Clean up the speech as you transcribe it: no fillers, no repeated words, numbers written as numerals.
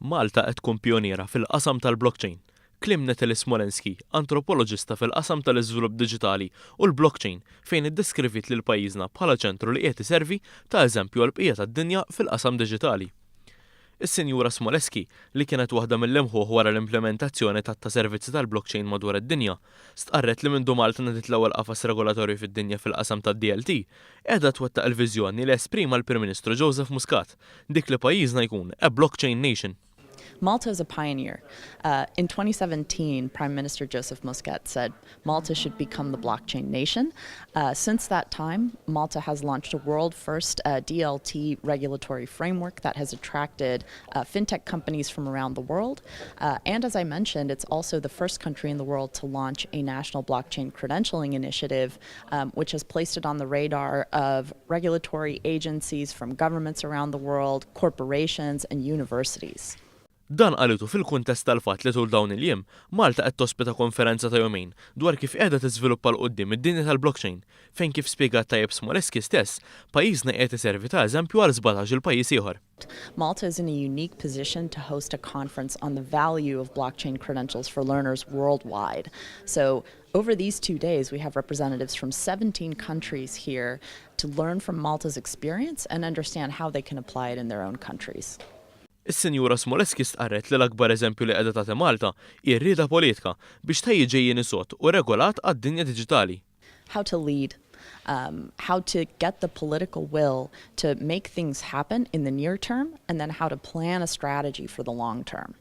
Malta qed tkun pjoniera fil-qasam tal-blockchain. Kliem Natalie Smolenski, antropoloġista fil-qasam tal-iżvilupp diġitali u l-blockchain fejn iddeskrivit lil pajjiżna bħala ċentru li qed iservi ta' eżempju għal bqija tad-dinja fil-qasam diġitali. Is-Sinjura Smolenski li kienet waħda mill-imħuħ wara l-implementazzjoni ta' servizzi tal-blockchain madwar id-dinja, stqarret li minn Malta nagħtit l-ewwel qafas regolatorju fid-dinja fil-qasam tad-DLT, qiegħda twettaq il-viżjoni li esprima l-Prim Ministru Joseph Muscat dik li pajjiżna jkun a blockchain nation. Malta is a pioneer. In 2017, Prime Minister Joseph Muscat said Malta should become the blockchain nation. Since that time, Malta has launched a world-first DLT regulatory framework that has attracted fintech companies from around the world. And as I mentioned, it's also the first country in the world to launch a national blockchain credentialing initiative, which has placed it on the radar of regulatory agencies from governments around the world, corporations, and universities. Dan qalitu fil-kuntest tal-fatt li tul dawn il-jiem, Malta qed tospita konferenza ta' jumejn dwar kif qiegħda tiżviluppa l qudiem id-dinja tal-blockchain, fejn kif spjegat tajjeb Smolenski stess, pajjiżna qed iservi ta' eżempju għal 17 pajjiż ieħor. Malta is in a unique position to host a conference on the value of blockchain credentials for learners worldwide. So over these 2 days, we have representatives from 17 countries here to learn from Malta's experience and understand how they can apply it in their own countries. Is-Sinjura Smolenski stqarret li l-akbar eżempju li qiegħda tagħti Malta hija r-rieda politika biex tejji ġejjin isod u regolat għad-dinja diġitali. How to lead, how to get the political will to make things happen in the near term, and then how to plan a strategy for the long term.